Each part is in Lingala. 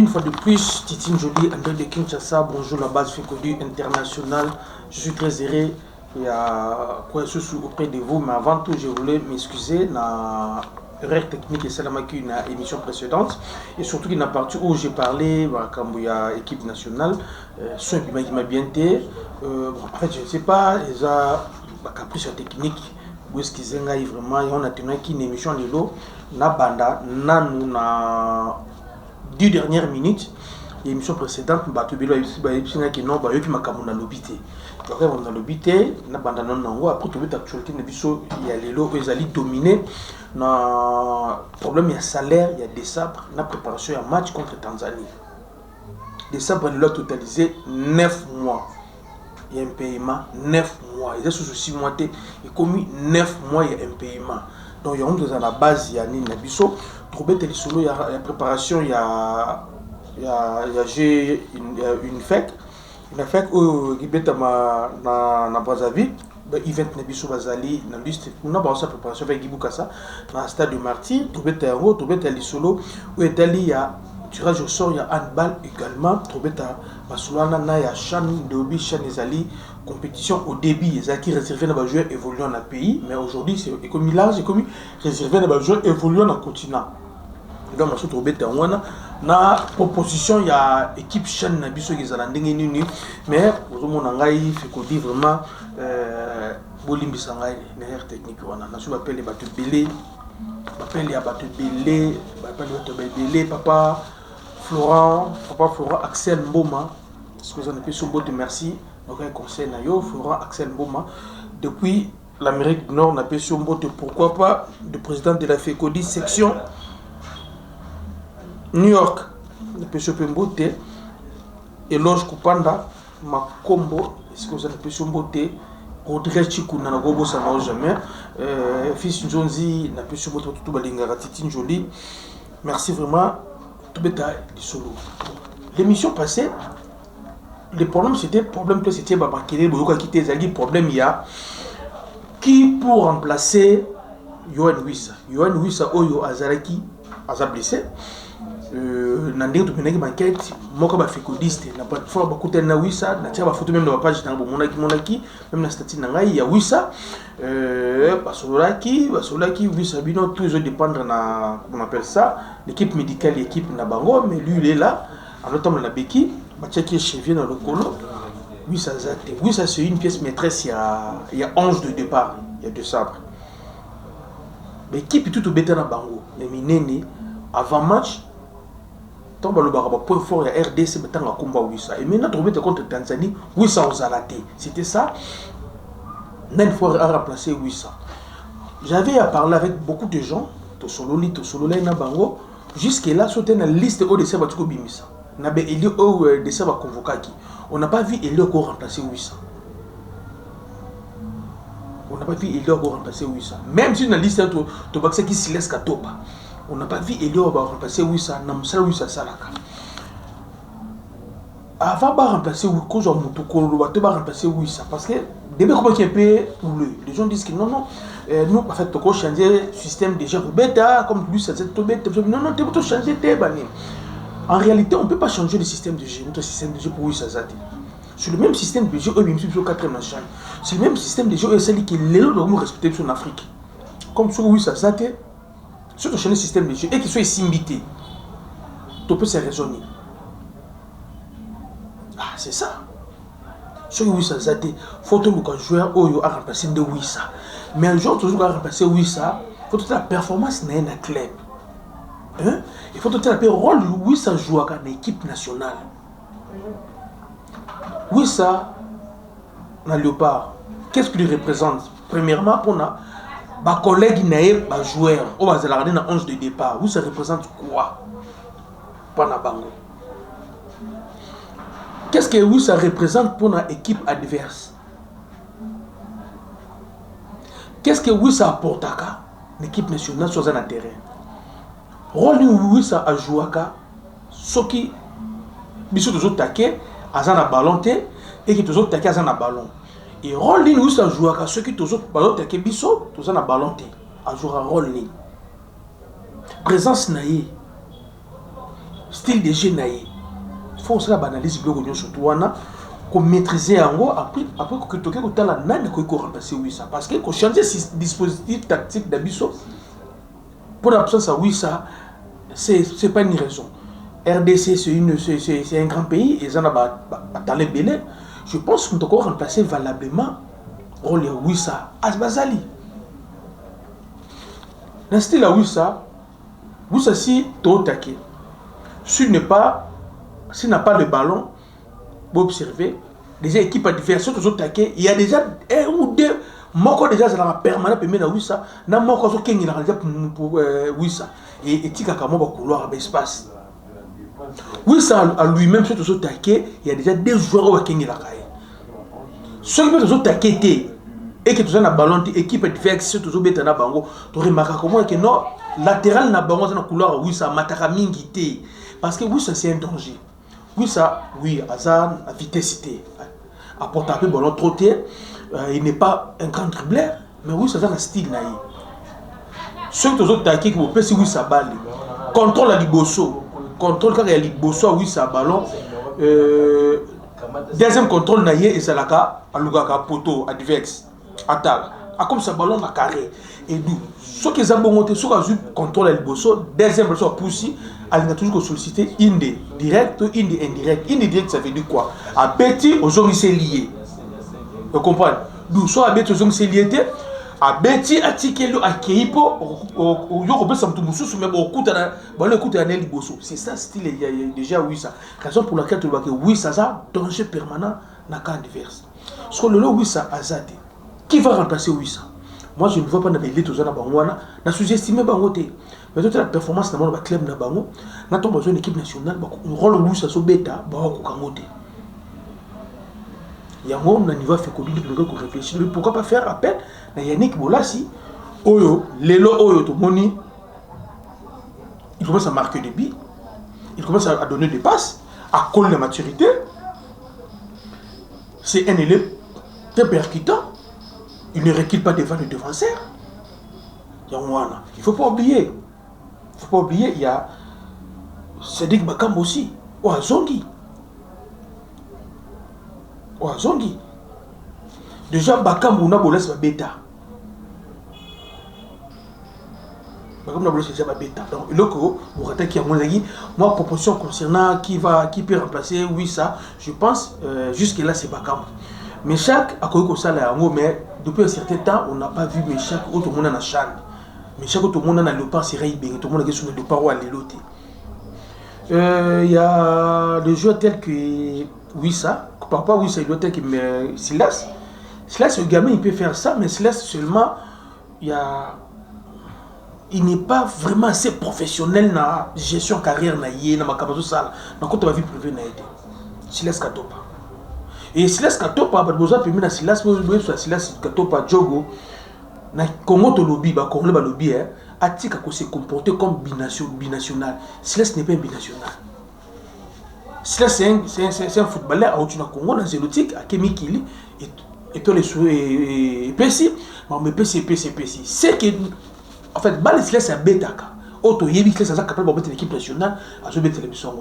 une fois de plus, Titine Jolie, André de Kinshasa, bonjour la base FECODU internationale. Je suis très heureux auprès de vous, mais avant tout, je voulais m'excuser dans l'erreur technique et celle qui une émission précédente, et surtout qu'il y a partie où j'ai parlé quand il y a équipe nationale, son qui m'a bien été. En fait, je ne sais pas, ils ont caprice technique. Où est-ce qu'ils ont vraiment, on a tenu une émission de l'eau, na banda, na 10 dernières minutes, l'émission précédente, après tout actualité, il y a les lots, ils allaient dominer. Na problème, il y a salaire, il y a des sabres, na préparation, il y a match contre Tanzanie. Des sabres, il a totalisé 9 mois. Il y a un paiement 9 mois. Il y a sous 6 mois, il y a commis 9 mois, il y a un paiement. Donc il y a dans la base, il y a Nina Bisso. Trouver tel solo, il y a la préparation, il y a une fête. Une fête où il y a na Brazzaville. Event Nebiso Bazali, na liste, on a sa préparation avec Guy Boukassa, dans le stade de Marty. Trouver tel solo, où est il y a tirage au sort, il y a handball également. Trouver ta Masoulana, il y a Chan, Deobi, Chan Ezali, compétition au débit, ils ont réservé dans les joueurs évoluant dans le pays, mais aujourd'hui c'est comme large, comme réservé dans les joueurs évoluant dans le continent. Donc, je trouve que na proposition, il y a équipe Chan Nabiso qui est à l'ending, mais vous avez fait vraiment Bolimbi Sangai, une technique. Je m'appelle les bateaux belés, papa Florent, Axel Mboma, ce que vous avez fait sur votre merci. Donc, un conseil, Florent Axel Mboma, depuis l'Amérique du Nord, on a fait sur votre pourquoi pas, le président de la FECODI section New York, le péché Pembote, Eloge Kupanda, Makombo, est-ce que vous avez péché Mbote, Audrey Chikou, n'a pas jamais, fils Njonzi, n'a péché Mbote, tout Balingara, Titine Jolie. Merci vraiment, tout bêta solo. L'émission passée, le problème c'était, Babakele, Boyoka Kité, Zagi, problème il y a, qui pour remplacer Yohan Wissa. Yohan Wissa, Oyo Azaraki, Aza blessé. Nandé to peneki banquette moko ba fécodiste na plateforme bakute na wisa na tia ba photo même dans page na monaki même na statut na ngai ya wisa basolaki wisa bino toujours dépendre na comment on appelle ça l'équipe médicale l'équipe na bango mais lui il est là en automne na beki ba tia qui cheville dans le colo wisa zate wisa c'est une pièce maîtresse il y a 11 de départ il y a deux sabres l'équipe tout au bêta na bango mais minene avant match tant que le point fort il y a RDC maintenant à combat Wissa et maintenant trouver contre Tanzanie Wissa aux alatés c'était ça une fois à remplacer Wissa. J'avais à parler avec beaucoup de gens Tosolo na bango jusque là sauter dans la liste ODC Batiko Bimisa na be Elio ODC va convoquer qui on n'a pas vu Elio encore remplacer Wissa. On n'a pas vu Elio encore remplacer Wissa même si dans la liste to bakse qui se laisse Katopa. On n'a pas vu Elio va remplacer Wissa, Namsala Wissa Salaka. Avant de remplacer Wissa, on va remplacer Wissa. Parce que, dès qu'on est un peu houleux, les gens disent que non, nous, en fait, on changer le système déjà pour bêta, comme lui, ça c'est tout bête. Non, tu peux changer tes bannières. En réalité, on ne peut pas changer le système de jeu, notre système de jeu pour Wissa Zati. C'est le même système de jeu, sur 4e nation. C'est le même système de jeu, c'est celui qui est là, nous respecter en Afrique. Comme sur Wissa Zati. Si tu changes le système de jeu et qu'il soit simbité, tu peux se raisonner. Ah, c'est ça. Si Wissa Zate, il faut que le joueur a remplacé de Wissa. Mais un jour, toujours à remplacer Wissa, il faut que la performance n'ait un club. Hein? Il faut que le rôle de Wissa joue dans l'équipe nationale. Wissa, dans le Léopard, qu'est-ce qu'il représente? Premièrement, on a ma collègue naïe, ma joueur, on va regarder dans 11 de départ. Où ça représente quoi? Pas bango. Qu'est-ce que oui, ça représente pour notre équipe adverse? Qu'est-ce que oui, ça apporte à l'équipe nationale sur un terrain? Rôle oui, ça a joué à ce qui, bisous tous autres taquets, à un ballon et qui tous autres taquets à un ballon. Et rôle ni nous ça joue à ceux qui tous autres ballons qui biso tous en a ballonté à jouer un rôle ni présence naïe style de jeu naïe. Il faut aussi la banaliser surtout qu'on maîtriser en gros après que tu as la nana qui remplacer oui ça parce que qu'on changer ce dispositif tactique d'Abisso pour l'absence à oui ça c'est pas une raison. RDC c'est un grand pays et ça n'a pas dans les Bénin. Je pense qu'on doit remplacer valablement rôle de oui ça Asbazali. Dans style à oui ça si tu attaqué s'il n'a pas le ballon. Pour observer, déjà équipe adverse, il y a déjà un ou deux moko déjà ça la permanent permet na wisa na moko so kengi na déjà pour wisa et tika kama ba couloir espace wisa à lui-même surtout so taqué il y a déjà deux joueurs au kengi la kai ceux qui sont taqué et que tu as na ballon équipe adverse surtout so beta na bango tu remarques comment que non latéral na bango na couloir wisa mataka mingi té parce que wisa c'est un danger. Oui, ça, oui, Hazard, la vitesse, apporte un peu ballon trotté. Il n'est pas un grand dribbleur, mais oui, ça a un style naïf. Ceux qui ont attaqué, qui vont passer, oui, ça balle. Contrôle à Liboso. Contrôle quand il y a Liboso, oui, ça ballon. Deuxième contrôle naïf, et c'est là à Lugaka, Poto, à Divex, Atal. Comme ça, ballon à carré. Et d'où ceux qui ont monté, ceux qui ont contrôle à Liboso, deuxième ballon à Poussi. Elle a toujours sollicité Inde direct ou Inde indirect. Inde direct, ça veut dire quoi? À Betty, aux hommes, c'est lié. Vous comprenez? D'où soit à Betty, aux hommes, c'est lié. À Betty, à Tikelo, à Keipo, au Yoko, ça me tombe sous, mais au coup, à Nelly Bosso. C'est ça, style, il y a déjà oui, ça. Raison pour laquelle tu vois que oui, ça a danger permanent dans le cas divers. Parce que le lot, oui, ça a zadé. Qui va remplacer oui, ça? Moi, je ne vois pas dans les lettres aux Anabangwana, dans sous-estimé Bangoté. Mais toute la performance dans le club Nabango, nous avons besoin d'une équipe nationale, un rôle où ça se bêta, Bangoté. Il y a un moment où on va faire qu'on réfléchit. Pourquoi pas faire appel à Yannick Bolassi, Oyo, Lelo Oyo, Tomoni. Il commence à marquer des buts, il commence à donner des passes, à coller la maturité. C'est un élève très percutant. Il ne recule pas devant le défenseur. Il ne faut pas oublier. Il ne faut pas oublier, il y a Cédric Bakam aussi. Ou Azongi. Déjà, Bakam ou Nabolas va bêta. Bakam Nabolas va bêta. Donc, le coup, pour attaquer à mon avis, moi, proposition concernant qui peut remplacer, oui, ça, je pense, jusque-là, c'est Bakam. Mais chaque, à quoi ça là, mais depuis un certain temps, on n'a pas vu mais chaque autre monde en chan. Mais chaque autre monde en a léopard, c'est Raïbé, tout le monde est sur le léopard ou à l'éloté. Il y a des joueurs tels que Wissa, pas Wissa, il doit être que Silas. Silas, le gamin, il peut faire ça, mais Silas seulement, il n'est pas vraiment assez professionnel dans la gestion carrière, dans ma capacité ça. Donc, quand on va vivre privé, Silas Katopa. Et Silas Katopa, besoin de mettre Silas Katopa Djogo, na Congo Tolobi, Congo Balobi, Atika se comporter comme binational. Silas n'est pas un binational. Silas c'est un footballeur à Otuna Congo, dans Zélotique, à Kemikili, et tous les souhaits, et Pessi, mais Pessi. C'est que, en fait, Silas c'est un bêta. Auto Yebi Silas est capable de mettre l'équipe nationale à jouer télévision.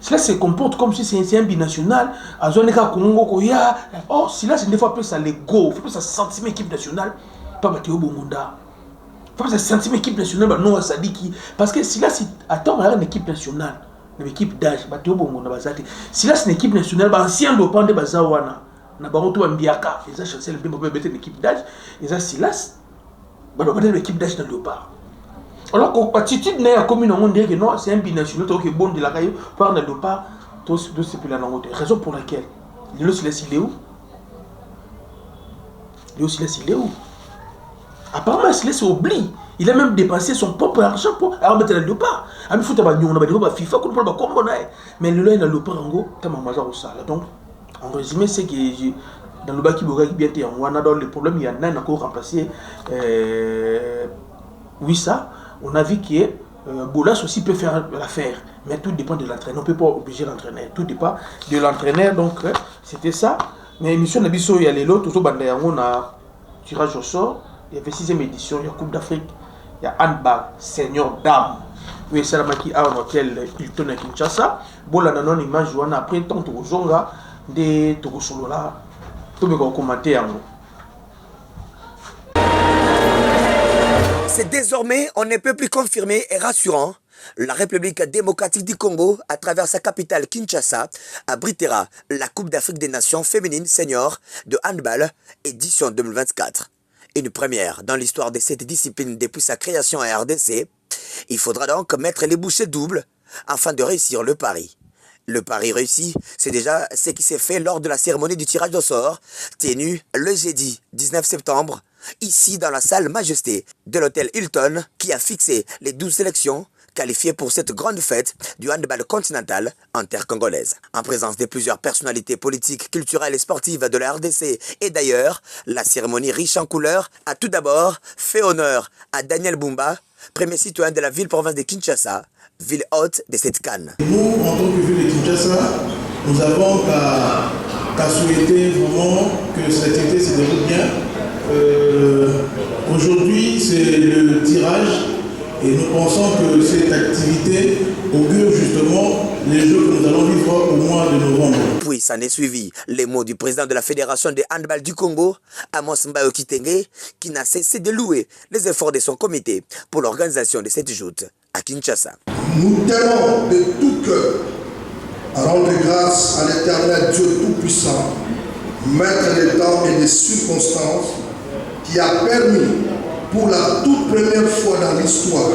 Silas se comporte comme si c'est un binational, à jouer Congo Koya. Oh, Silas une fois plus ça l'ego, il faut plus ça sentiment équipe nationale, pas Mathéo Bomonda. Il faut plus ça sentiment équipe nationale, non à Sadiki. Parce que Silas attend à une équipe nationale, une équipe d'âge, Mathéo Bomonda Bazati. Silas une équipe nationale, ancien lopin de Bazawana, na baroto Mbiaka, ils ont chancé le bien pour mettre une équipe d'âge, ils ont Silas, une équipe d'âge dans le léopard. Alors, l'attitude n'est pas comme on dit que non, c'est un binational, qui est bon de la caillou, par le départ, tout ce qui est là. Raison pour laquelle Léo Silas, il est où? Léo Silas, il est où? Apparemment, Silas oublie. Il a même dépensé son propre argent pour mettre le départ. Il faut que tu aies FIFA, mais le là, il a le départ en gros, tu as ma au sale. Donc, en résumé, c'est que dans le bas qui bien été en Wana, dans le problème, il y en a encore remplacé. Oui, ça. On a vu que Bolas aussi peut faire l'affaire, mais tout dépend de l'entraîneur. On ne peut pas obliger l'entraîneur. Tout dépend de l'entraîneur. Donc, c'était ça. Mais l'émission Nabiso, il y a les lots. Toujours, on a tirage au sort. Il y avait 6e édition. Il y a Coupe d'Afrique. Il y a handball, senior, dame. Oui, c'est la maquille à un hôtel Hilton à Kinshasa. Bon, là, non, image, on a après tant de zonga de Togosolola. Tout le monde commenter à nous. C'est désormais, on ne peut plus confirmer et rassurant, la République démocratique du Congo, à travers sa capitale Kinshasa, abritera la Coupe d'Afrique des Nations féminines seniors de handball édition 2024. Une première dans l'histoire de cette discipline depuis sa création à RDC. Il faudra donc mettre les bouchées doubles afin de réussir le pari. Le pari réussi, c'est déjà ce qui s'est fait lors de la cérémonie du tirage au sort, tenue le jeudi 19 septembre, ici dans la salle Majesté de l'hôtel Hilton, qui a fixé les 12 sélections qualifiées pour cette grande fête du handball continental en terre congolaise. En présence de plusieurs personnalités politiques, culturelles et sportives de la RDC et d'ailleurs, la cérémonie riche en couleurs a tout d'abord fait honneur à Daniel Bumba, premier citoyen de la ville-province de Kinshasa, ville haute de cette canne. Nous, en tant que ville de Kinshasa, nous avons qu'à souhaiter vraiment que cet été se déroule bien. Aujourd'hui, c'est le tirage et nous pensons que cette activité augure justement les jeux que nous allons vivre au mois de novembre. Puis s'en est suivi les mots du président de la Fédération de handball du Congo, Amos Mbayo Kitenge, qui n'a cessé de louer les efforts de son comité pour l'organisation de cette joute à Kinshasa. Nous tenons de tout cœur à rendre grâce à l'Éternel Dieu Tout-Puissant, maître des temps et des circonstances, qui a permis pour la toute première fois dans l'histoire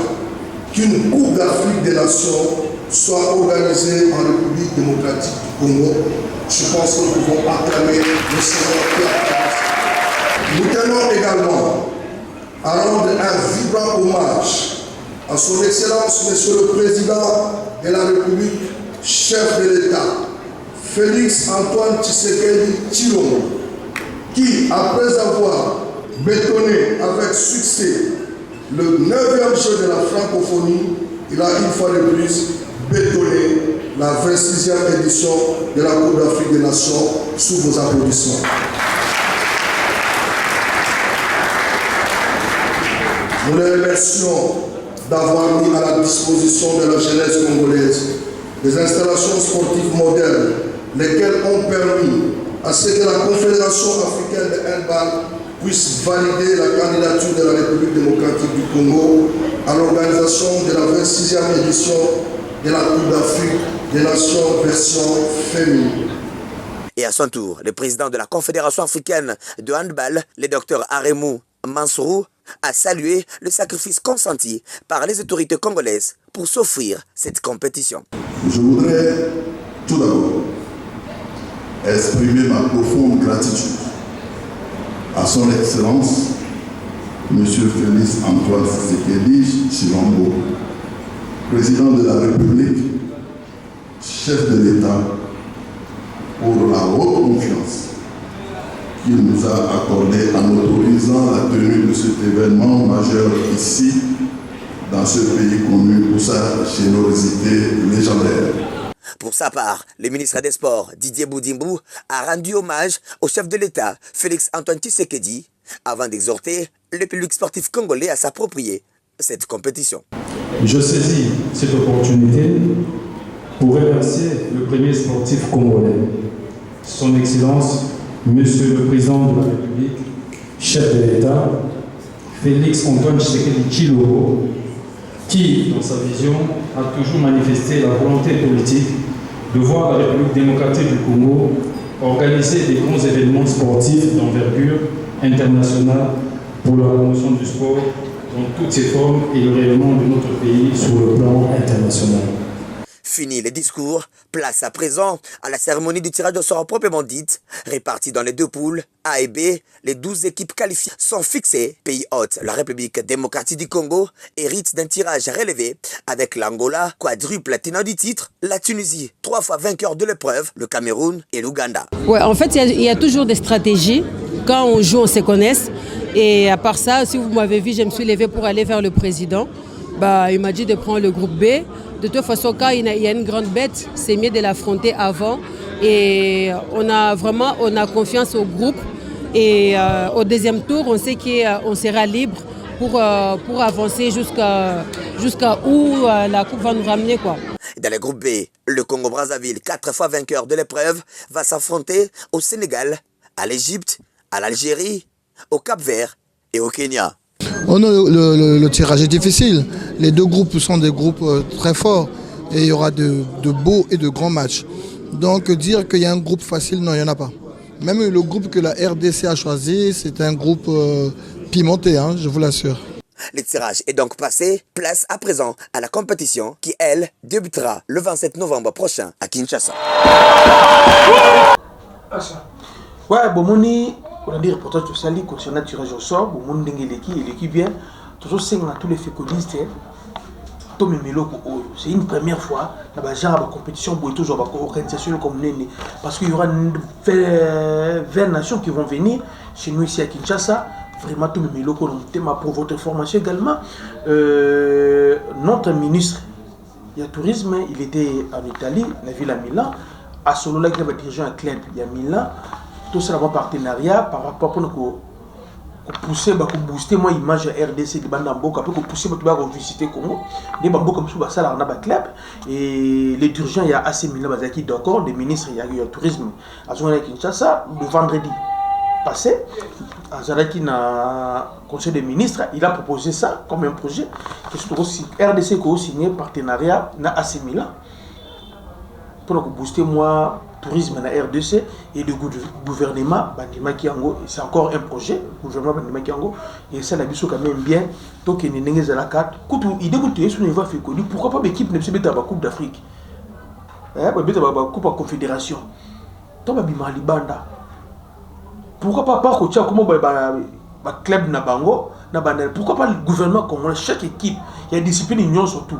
qu'une Coupe d'Afrique des Nations soit organisée en République démocratique du Congo. Je pense que nous pouvons acclamer le Seigneur Pierre. Nous tenons également à rendre un vibrant hommage à son Excellence, Monsieur le Président de la République, chef de l'État, Félix Antoine Tshisekedi Tshilombo, qui, après avoir bétonné avec succès le 9e jeu de la francophonie, il a une fois de plus bétonné la 26e édition de la Coupe d'Afrique des Nations sous vos applaudissements. Nous les remercions d'avoir mis à la disposition de la jeunesse congolaise des installations sportives modernes, lesquelles ont permis à ce que la Confédération africaine de handball puisse valider la candidature de la République démocratique du Congo à l'organisation de la 26e édition de la Coupe d'Afrique des Nations version féminine. Et à son tour, le président de la Confédération africaine de handball, le docteur Aremou Mansourou, a salué le sacrifice consenti par les autorités congolaises pour s'offrir cette compétition. Je voudrais tout d'abord exprimer ma profonde gratitude à son Excellence, M. Félix Antoine Tshisekedi Tshilombo, président de la République, chef de l'État, pour la haute confiance qu'il nous a accordée en autorisant la tenue de cet événement majeur ici, dans ce pays connu pour sa générosité légendaire. Pour sa part, le ministre des Sports, Didier Boudimbu, a rendu hommage au chef de l'État, Félix Antoine Tshisekedi, avant d'exhorter le public sportif congolais à s'approprier cette compétition. Je saisis cette opportunité pour remercier le premier sportif congolais, son Excellence, Monsieur le Président de la République, chef de l'État, Félix Antoine Tshisekedi Tshilombo, qui, dans sa vision, a toujours manifesté la volonté politique de voir la République démocratique du Congo organiser des grands événements sportifs d'envergure internationale pour la promotion du sport dans toutes ses formes et le rayonnement de notre pays sur le plan international. Fini les discours, place à présent à la cérémonie du tirage au sort proprement dite. Répartis dans les deux poules, A et B, les 12 équipes qualifiées sont fixées. Pays hôte, la République démocratique du Congo, hérite d'un tirage relevé avec l'Angola, quadruple tenant du titre, la Tunisie, 3 fois vainqueur de l'épreuve, le Cameroun et l'Ouganda. Ouais, en fait, il y a toujours des stratégies. Quand on joue, on se connaît. Et à part ça, si vous m'avez vu, je me suis levée pour aller vers le président. Il m'a dit de prendre le groupe B. De toute façon, quand il y a une grande bête, c'est mieux de l'affronter avant. Et on a confiance au groupe. Et au deuxième tour, on sait qu'on sera libre pour avancer jusqu'à où la Coupe va nous ramener, quoi. Dans le groupe B, le Congo-Brazzaville, 4 fois vainqueur de l'épreuve, va s'affronter au Sénégal, à l'Égypte, à l'Algérie, au Cap-Vert et au Kenya. Oh non, le tirage est difficile. Les deux groupes sont des groupes très forts et il y aura de beaux et de grands matchs. Donc dire qu'il y a un groupe facile, non, il n'y en a pas. Même le groupe que la RDC a choisi, c'est un groupe pimenté, hein, je vous l'assure. Le tirage est donc passé, place à présent à la compétition qui, elle, débutera le 27 novembre prochain à Kinshasa. Ouais, bon, on a dit reportage de Sali concernant le tirage au sort, bon, mon l'équipe bien, toujours 5 à tous les fécodistes, c'est une première fois, dans la compétition, toujours la organisation comme Néné, parce qu'il y aura 20 nations qui vont venir chez nous ici à Kinshasa. Vraiment, tout le monde pour votre formation également. Notre ministre du tourisme, il était en Italie, la ville à Milan. À Solo, là, il va diriger un club à Milan. Tout ça, un partenariat par rapport à pousser, booster moi image RDC de Bandamboka, pour pousser pour visiter Congo. Des bambous comme ça, là, on a un club. Et les dirigeants, il y a assez Milan, qui d'accord, les ministres, il y a eu le tourisme à Kinshasa, le vendredi passé. Azaraki na conseil des ministres, il a proposé ça comme un projet que RDC a signé partenariat na AC Milan pour booster moi tourisme na RDC et le gouvernement Bandima Kiango, c'est encore un projet gouvernement Bandima Kiango et ça la biso quand même bien donc il n'engage à la carte coutu idée que sur niveau fait connu pourquoi pas l'équipe ne se met à la Coupe d'Afrique ba coupe à confédération to ba bima libanda. Pourquoi pas coacher comme un club na bango na banel, pourquoi pas le gouvernement congolais, chaque équipe il y a discipline union surtout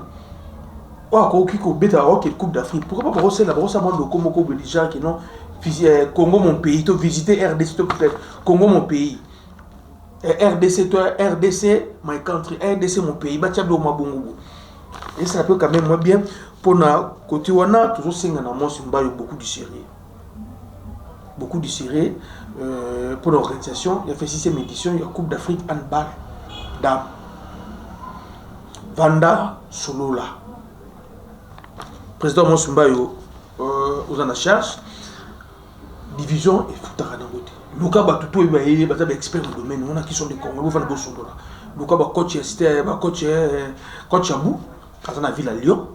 Coupe d'Afrique, pourquoi pas c'est la brosse à moi de Congo déjà qui non Congo mon pays, tu visiter RDC peut-être Congo mon pays, RDC toi RDC my country, RDC mon pays, bah tiens au Mabongo et ça peut quand même moi bien pour na côté wana toujours singa na moi simba beaucoup du sérieux pour l'organisation. Il a fait 6e édition, il y a Coupe d'Afrique handball dame Vanda Solola président Monsumbayo aux en charge division et footara nangote Luka Batuto et Baza expert dans le domaine on a qui sont des Congolais Vanda Solola Luka coach Abou dans la ville à Lyon.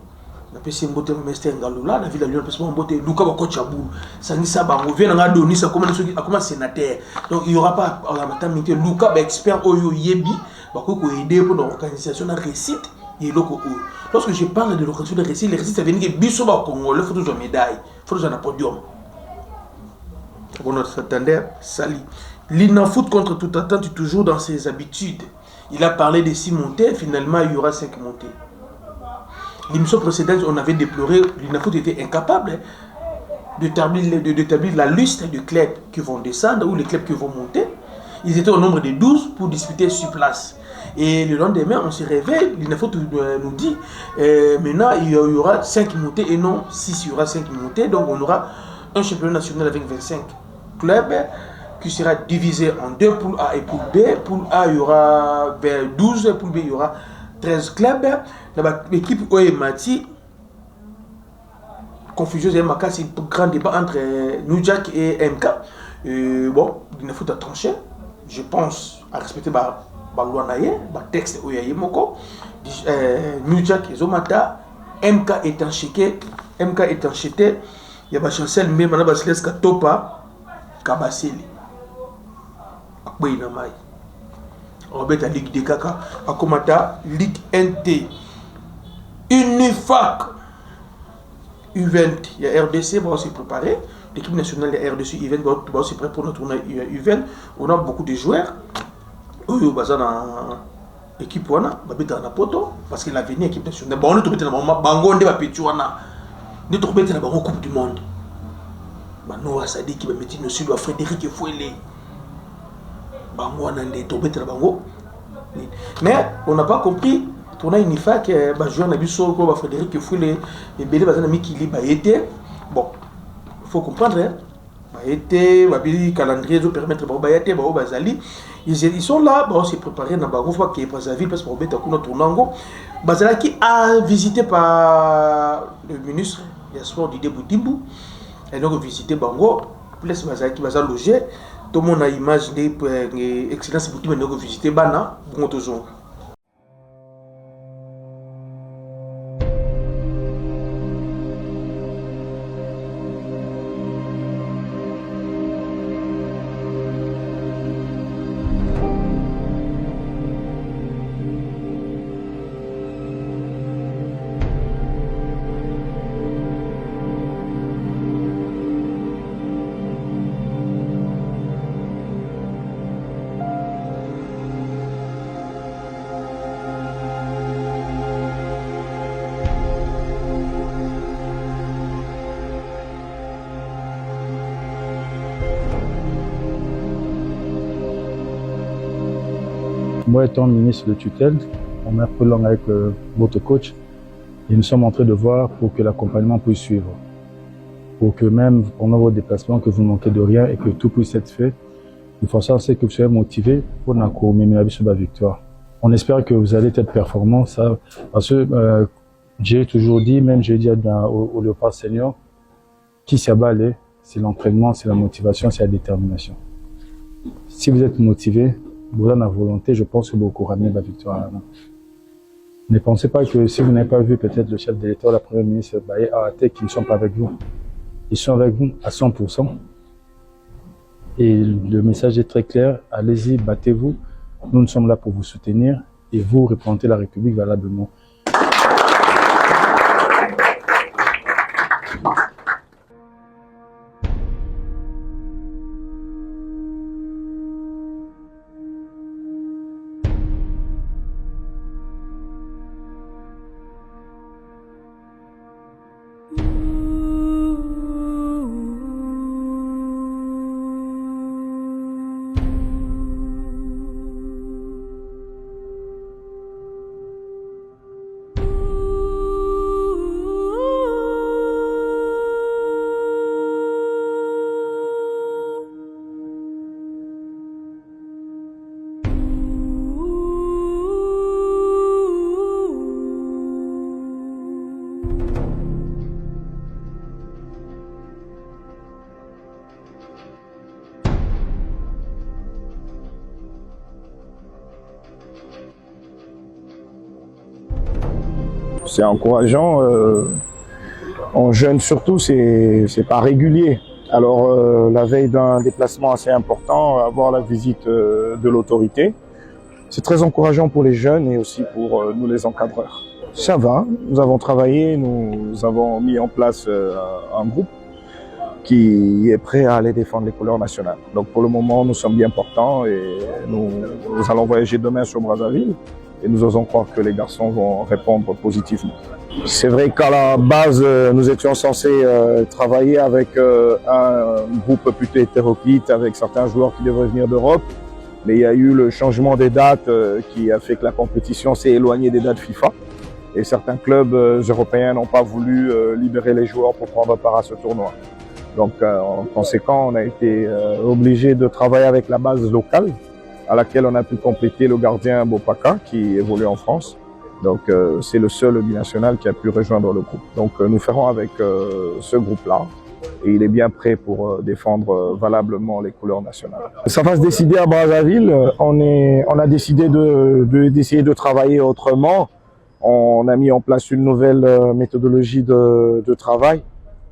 La PC Mbote Mester Ngalola, la ville à Lyon, parce Mbote, Luka Coach Abou, Sanissa Bango, vient à donner ça comme un sénateur. Donc il n'y aura pas en la maternité, Luka expert Oyo Yebi, pour aider pour l'organisation de récite et loko. Lorsque je parle de l'organisation de récite, les récites ça vient que Bissoba Congo, il faut toujours médaille, il faut toujours un podium. On s'attendait à Sali. L'Inafoot contre toute attente, toujours dans ses habitudes. Il a parlé de 6 montées, finalement il y aura 5 montées. L'émission précédente, on avait déploré, l'Inafoot était incapable d'établir la liste de clubs qui vont descendre ou les clubs qui vont monter. Ils étaient au nombre de 12 pour disputer sur place. Et le lendemain, on se réveille, l'Inafoot nous dit, maintenant il y aura 5 montées et non 6, il y aura 5 montées. Donc on aura un championnat national avec 25 clubs qui sera divisé en 2 poules A et poule B. Poule A, il y aura 12, poule B, il y aura 13 clubs. L'équipe Oemati, confusion et Maka, c'est un grand débat entre New Jack et MK. Bon, il ne faut pas trancher. Je pense à respecter la loi naïe, le texte Oyaye Moko. New Jack et Zomata, MK est encheté. Il y a la chancelle, mais Mme Basiles Katopa, Kabaseli. Akboy Namai. On va Ligue des Kaka, à Komata, Ligue NT, Unifac, U20, il y a RDC, on va se préparer. L'équipe nationale de RDC, U20, va se préparer pour notre tournoi U20. On a beaucoup de joueurs. On a l'équipe, on a poto, parce qu'il a venu l'équipe nationale. On a trouvé dans le Bango, on a trouvé dans la Coupe du Monde. Noah Sadi qui va mettre le sud à Frédéric Fouélé. Bango on a tombé dans Bango. Mais on n'a pas compris. On a une fois que joueur n'a vu sur Frédéric Fouélé et Bélé Bazana Mikili été. Bon, il faut comprendre. été le calendrier de permettre ils sont là, on s'est préparé dans le Brazzaville parce qu'on a qui a visité par le ministre Yaspor Didier Boutimbou et donc visité Bango, place qui va loger. Tout le monde a imaginé excellence Boutimbou visiter Bana, bon toujours. Moi, étant ministre de tutelle, on est un peu long avec votre coach et nous sommes en train de voir pour que l'accompagnement puisse suivre. Pour que même pendant vos déplacements, que vous ne manquez de rien et que tout puisse être fait, il faut savoir que vous soyez motivé pour mener sur la victoire. On espère que vous allez être performant, ça, parce que j'ai toujours dit, même j'ai dit au Léopard Senior, qui s'y abat, c'est l'entraînement, c'est la motivation, c'est la détermination. Si vous êtes motivé, vous avez la volonté, je pense que vous pourrez ramener la victoire à la main. Ne pensez pas que si vous n'avez pas vu peut-être le chef de l'État, la première ministre Baye Aate, qui ne sont pas avec vous. Ils sont avec vous à 100%. Et le message est très clair, allez-y, battez-vous. Nous sommes là pour vous soutenir et vous représentez la République valablement. C'est encourageant. En jeune surtout, c'est pas régulier. Alors la veille d'un déplacement assez important, avoir la visite de l'autorité, c'est très encourageant pour les jeunes et aussi pour nous les encadreurs. Ça va, nous avons travaillé, nous avons mis en place un groupe qui est prêt à aller défendre les couleurs nationales. Donc pour le moment, nous sommes bien portants et nous allons voyager demain sur Brazzaville. Et nous osons croire que les garçons vont répondre positivement. C'est vrai qu'à la base, nous étions censés travailler avec un groupe plutôt hétéroclite, avec certains joueurs qui devraient venir d'Europe. Mais il y a eu le changement des dates qui a fait que la compétition s'est éloignée des dates FIFA. Et certains clubs européens n'ont pas voulu libérer les joueurs pour prendre part à ce tournoi. Donc en conséquent, on a été obligé de travailler avec la base locale, à laquelle on a pu compléter le gardien Bopaka qui évolue en France. Donc c'est le seul binational qui a pu rejoindre le groupe. Donc nous ferons avec ce groupe-là et il est bien prêt pour défendre valablement les couleurs nationales. Ça va se décider à Brazzaville. On a décidé d'essayer de travailler autrement. On a mis en place une nouvelle méthodologie de travail.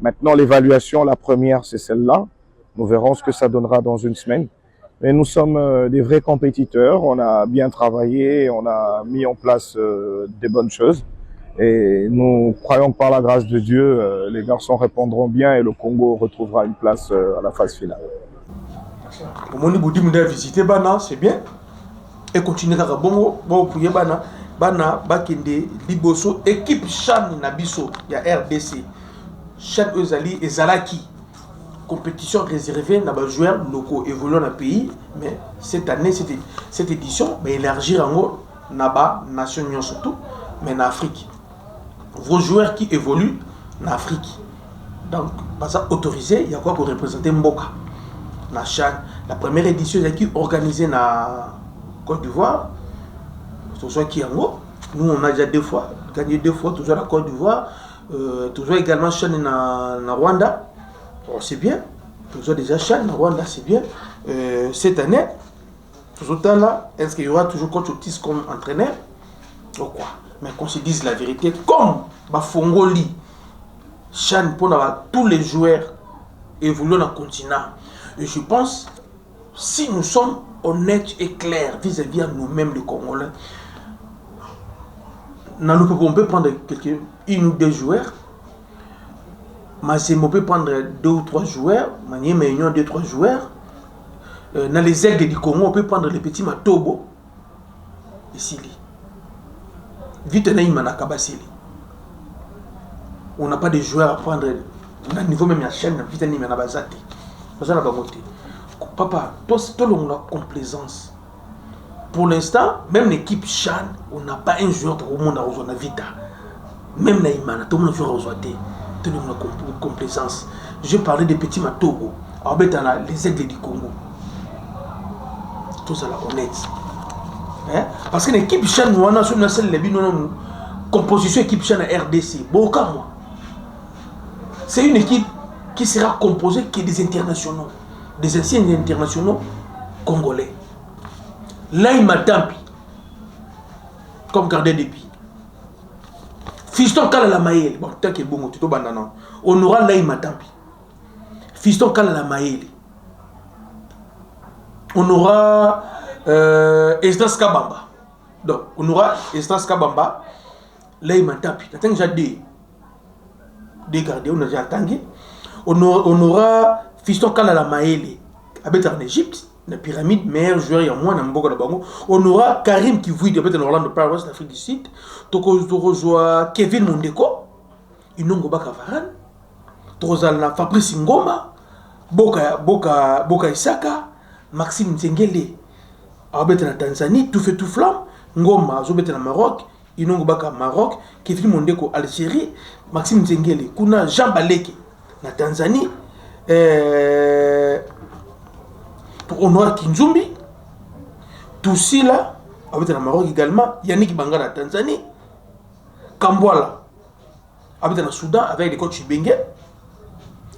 Maintenant l'évaluation, la première c'est celle-là. Nous verrons ce que ça donnera dans une semaine. Mais nous sommes des vrais compétiteurs, on a bien travaillé, on a mis en place des bonnes choses. Et nous croyons que par la grâce de Dieu, les garçons répondront bien et le Congo retrouvera une place à la phase finale. Pour moi, visiter Bana, c'est bien. Et continuer à bon pour Bana. Bana, Bakende, Liboso, équipe Chan Nabiso, il y a RDC. Chan Ozali et Zalaki. Compétition réservée à des joueurs locaux évoluant dans le pays, mais cette année, cette édition, élargir en la nation surtout, mais en Afrique. Vos joueurs qui évoluent en Afrique. Donc, baza autorisé il y a quoi pour représenter Mboka na CHAN. La première édition qui organisée na Côte d'Ivoire, toujours Kiango. Nous on a déjà 2 fois gagné 2 fois, toujours la Côte d'Ivoire, toujours également CHAN na Rwanda. Oh, c'est bien, toujours déjà CHAN na Rwanda, c'est bien. Cette année, toujours là, est-ce qu'il y aura toujours coach Otis comme entraîneur ou quoi? Mais qu'on se dise la vérité, comme Bafongoli, CHAN pour tous les joueurs évoluent dans le continent. Et je pense, si nous sommes honnêtes et clairs vis-à-vis de nous-mêmes, les Congolais, on peut prendre une ou 2 joueurs, mais on peut prendre 2 ou 3 joueurs, Maniema Union 2 ou 3 joueurs. Dans les aigles du Congo, on peut prendre les petits Matobo ici. Vite Naïmana Kabasili. On n'a pas de joueurs à prendre au niveau même de la chaîne, vite Naïmana Bazati. Papa, toi on a complaisance. Pour l'instant, même l'équipe CHAN, on n'a pas un joueur pour le monde à Rosona Vita. Même Naïmana, tout le monde a joué tout le monde a complaisance. Je parlais des petits Matobo, les aigles du Congo. Tout ça là, honnête. Hein? Parce que l'équipe CHAN, nous avons une composition équipe CHAN à RDC. Bon, moi. C'est une équipe qui sera composée que des internationaux, des anciens internationaux congolais. Là, il m'a tampi comme gardien de but. Fiston Kalala Maël, bon, tant que bon, tout au banana. On aura là, il m'a tampi. Fiston Kalala Maël. On aura Estas Kabamba. Donc, on aura Estas Kabamba. Là, il m'a tapé. Attends, j'ai des gardiens, on a déjà attendu. On aura Fiston Kalala Maël, habite en Égypte, la pyramide, meilleur joueur, il y a moins dans le Bango. On aura Karim qui vit en Orlando Pirates, l'Afrique du Sud. Toko Kevin Mondeko, Inongo Bakavaran. Tozalna Fabrice Ngoma, Boka Isaka. Maxime Nzengele, Abet en Tanzanie, tout fait tout flamme. Ngoma, Zobet en Maroc, Inongo Baka Maroc, Kevin Mondeko Algérie, Maxime Nzengele, Kuna Jean Baleke, na Tanzanie, pour Honor Kinzumbi, Toussi là, Abet en Maroc également, Yannick Banga na Tanzanie, Kambwala, Abet en Soudan avec les coachs Bengue,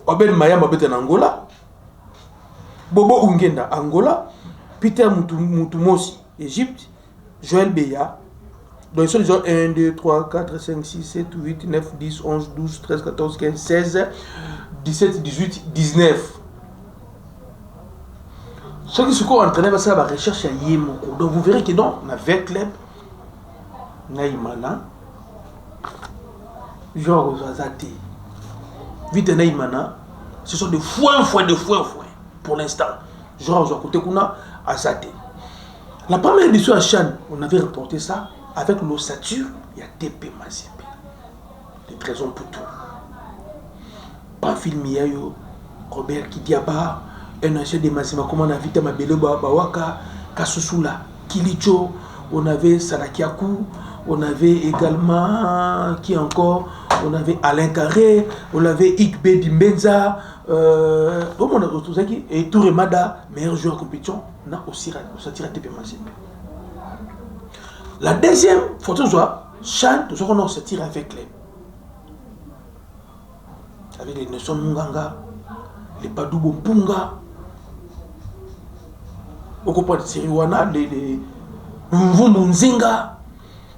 Abel Mayam Abet en Angola. Bobo Ungenda, Angola, Peter Mutumosi, Égypte, Joël Beya. Donc, ils sont déjà 1, 2, 3, 4, 5, 6, 7, 8, 9, 10, 11, 12, 13, 14, 15, 16, 17, 18, 19. Ceux qui sont entraînés, ça va rechercher à Yémoko. Donc, vous verrez que donc, on a 20 clubs, Naïmana, genre Zazate, Vite Naïmana, ce sont des foins. Pour l'instant, genre, côté qu'on a à Zate. La première édition à CHAN, on avait reporté ça avec l'ossature, il y a TP Mazembe. Les trésors pour tout. Pas filmé, Robert Kidiaba, un ancien de Mazembe, comme on a vu Mabele Bawaka, Kasusula, Kilicho, on avait Sarakiakou, on avait également, qui encore, on avait Alain Carré, on avait Ikbe Dimbenza, et Touré Mada, meilleur joueur en compétition, on a aussi sorti la TP Mazembe. La deuxième photo, CHAN, tout ce qu'on a sorti avec les Nelson Munganga, les Padoubo Mpunga, au copain de Siriwana, les Mvumbu Nzinga,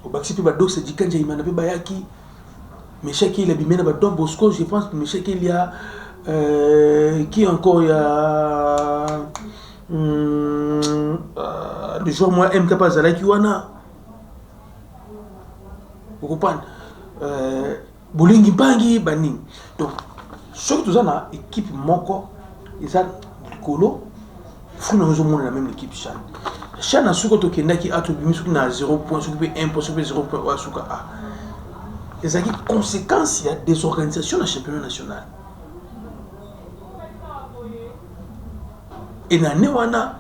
au Baxipi Badok, c'est Dikanja Imanabe Bayaki, Meshaki, il a bimé dans Bosco, je pense que Meshaki, il y a. Qui encore il y a. Le joueur moi M. Kapazala Kiwana. Vous comprenez? Bolingi Bangi, Baning. Donc, surtout ça, on équipe Moko, ils ont du colo. Faut nous avons la même équipe CHAN. CHAN a su que qui a tout mis sur 0 point, sur 1 point, sur 0 point, sur A. Les conséquences, il y a des organisations dans le championnat national. Et dans le Néwana,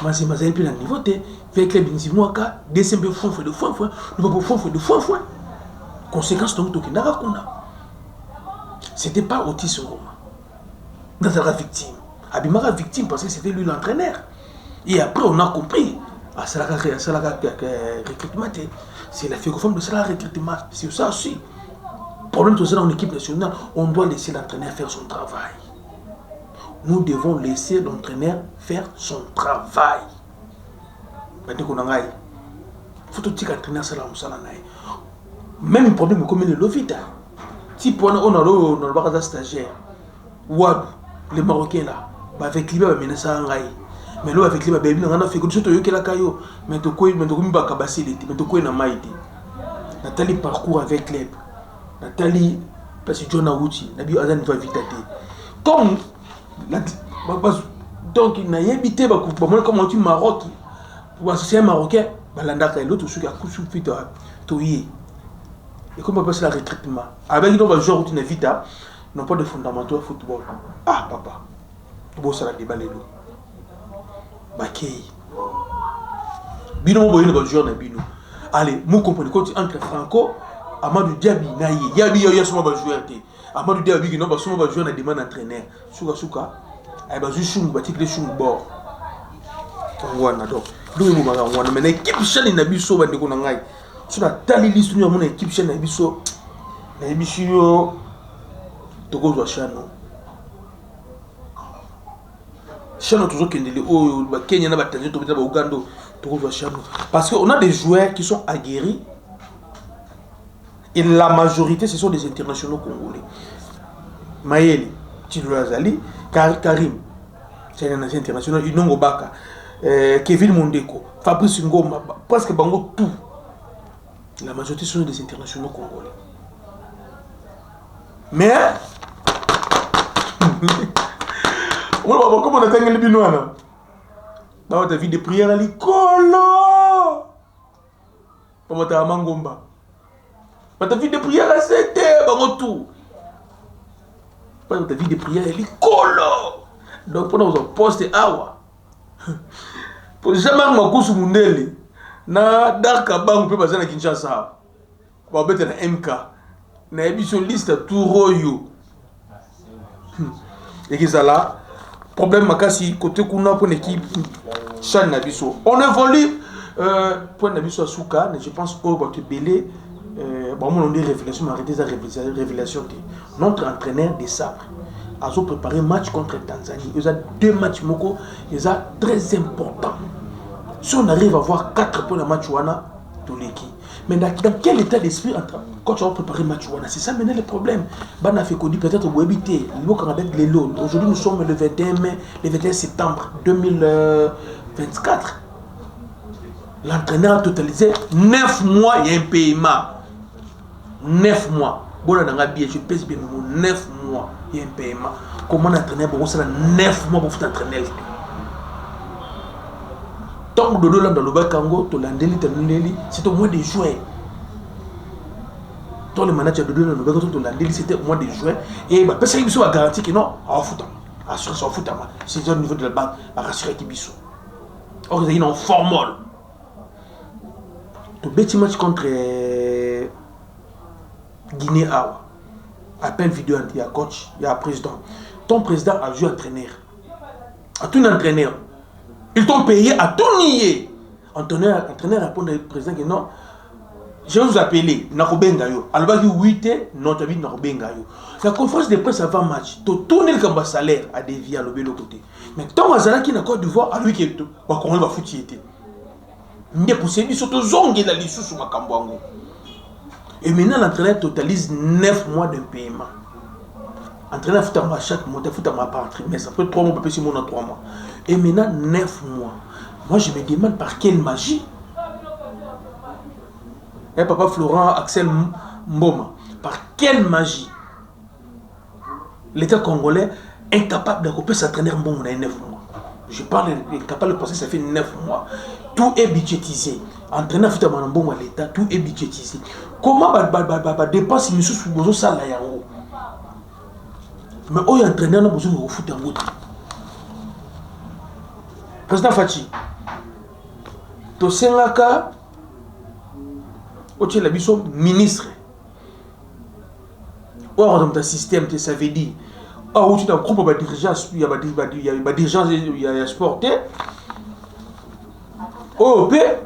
je suis un peu dans le niveau de avec les Benzimouaka, des simples fonds de foin, nous ne pouvons pas de foin. Conséquence, donc, ce n'était pas Otis Ngoma. Nazara victime. Abimara victime parce que c'était lui l'entraîneur. Et après, on a compris. Ah, c'est la recrutement. C'est la femme de cela recrutement. C'est ça aussi. Problème de cela en équipe nationale, on doit laisser l'entraîneur faire son travail. Nous devons laisser l'entraîneur faire son travail. Il faut que l'entraîneur soit là. Même un problème comme le Lovita. Si on a un stagiaire, Ouad, les Marocains là, avec lui, mais là, avec lui, on a fait que tout le monde mais tu quoi, mais tu quoi, mais tu quoi, Nathalie parcours avec l'EP. Nathalie, parce que John Awuchi, Nabi Azan va vite à comme donc il n'a habité comme on dit Maroc pour associer un Marocain, l'autre qui a couché vite et comme on passe la recrutement avec nous va jouer routine vita non pas de fondamentaux à football. Ah papa bon ça la déballer l'eau bakay bino boyino va jouer na bino allez nous comprenons quand entre Franco Amadou Diaby na yabi yo suma ba joueur te Amadou Diaby no ba suma ba joueur na demande entraîneur suka ay ba jouer ba tikle chungu bord ngwana donc lui mo ba ngwana mais équipe chali na biso ba ndeko na ngai sur la tali liste nous mon équipe chali na biso Togo zo chano toujours kendele o ba Kenya na ba Tanzanie to ba Uganda Togo zo chano parce que on a des joueurs qui sont aguerris. Et la majorité, ce sont des internationaux congolais. Maël, Tidou Azali, Karim, c'est un ancien international, Inongo Baka, Kevin Mondeko, Fabrice Ngoma, presque Bango, tout. La majorité sont des internationaux congolais. Mais, comment on a le binois? Dans ta vie de prière, elle est colo. Comment tu as Mangomba? Ta vie de prière, c'était bon tout. Ta vie de prière, elle est colo. Donc, pendant que vous postez awa, pour jamais ma course mundele, na darka bang peut passer na Kinshasa. Pour mettre na MK, na émission liste tout royo. Et qui ça là? Problème makasi côté kuna pour l'équipe Chan Nabiso. On évolue pour Nabiso Asuka, je pense au votre belé. Bon, on dit révélation, mais arrêtez la révélation. Notre entraîneur des sabres a préparé un match contre Tanzanie. Il y a 2 matchs moko, il y très important. Si on arrive à avoir 4 points dans le match Wana, tout l'équipe. Mais dans quel état d'esprit quand tu as préparé le match Wana? C'est ça maintenant le problème. Bana fait qu'on dit peut-être au Webité, les lots. Aujourd'hui nous sommes le 21 mai, le 21 septembre 2024. L'entraîneur a totalisé 9 mois et un paiement. 9 mois. Bon, je pèse bien 9 mois et un paiement. Comment l'entraîneur bon, ça 9 mois pour t'entraîner? Tant que Dodo dans le Bakango, c'est au moins des joueurs. Tant le manager de Dodo dans le Bakango, c'était au moins des joueurs. Et parce qu'il a garanti que non, on fout. Assurance en fout. C'est au niveau de la banque, à rassurer qui bisou. Or, ils ont une formule. Le petit match contre Guinée Awa. Appel vidéo, il y a coach, il y a président. Ton président a joué entraîneur. À tout entraîneur. Ils t'ont payé à tout nier. Entraîneur répond au président que non. Je vais vous appeler. Nakobengayo. Alors, 8 non, tu as vu Nakobengayo. La conférence de presse avant match, tu tournes le salaire à dévier à l'autre côté. Mais tant que qui n'a Côte d'Ivoire, à lui qui est tout, on va foutre. Mais pour ces surtout zongi la lissou sur ma cambouango. Et maintenant l'entraîneur totalise 9 mois de paiement. L'entraîneur fout à moi chaque mois, fout à moi par trimestre. Après 3 mois, on peut 6 mois dans 3 mois. Et maintenant 9 mois. Moi je me demande par quelle magie. Et papa Florent Axel Mboma, par quelle magie l'État congolais est incapable de couper s'entraîner bon 9 mois. Je parle incapable parce que ça fait 9 mois. Tout est budgétisé. Entraîneur fait un bon à l'État, tout est budgétisé. Comment dépense une chose pour ça là yango? Mais où entraîneur n'a besoin de foutre en route. Président Fachi, to sengaka oche la biso ministre. Or dans ta système, ça veut dire Ah, où tu as un groupe de dirigeants, il y a des dirigeants, il y a sport. Oh, mais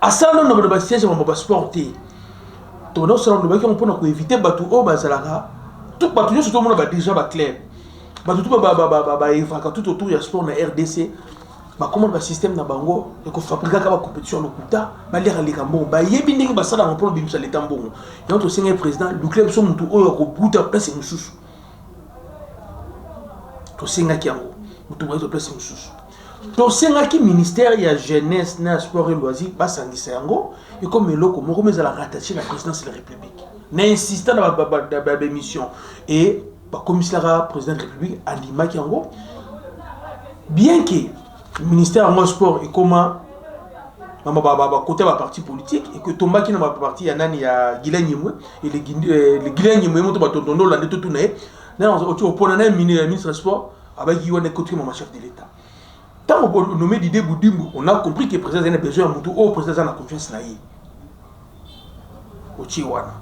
à ça, on a des sièges, on va sporter. Donc, on peut éviter bateau au Bazalara. Tout bateau, surtout, on a déjà clair. Bateau, tout autour, il y a sport dans RDC. Comment le système na bango et qu'on fabrique la compétition le kuta ba lera les cambo ba yebi ndenge ba sala ngopolo bimisa le tambongo et notre seigneur président le club so mutu oyo ko buta place mususu to senga ki yango mutu ba place mususu to senga ki ministère ya jeunesse na sport et loisirs ba sangisa yango et comme eloko moko meza la rattacher la présidence de la république na insistant dans ba mission et ba commissaire président de la république andima ki yango bien que le ministère du sport et comment côté la parti politique et que Tomba qui n'a pas parti il y a Guilain Yemwe et les Guilain Yemwe montent pas tondo là de tout tourner non au point d'un ministre du sport avec Yoann Ekoutri mon chef de l'État tant on nommé Didier Boudimbo on a compris que le président a besoin de au président a confiance là y au Chiwana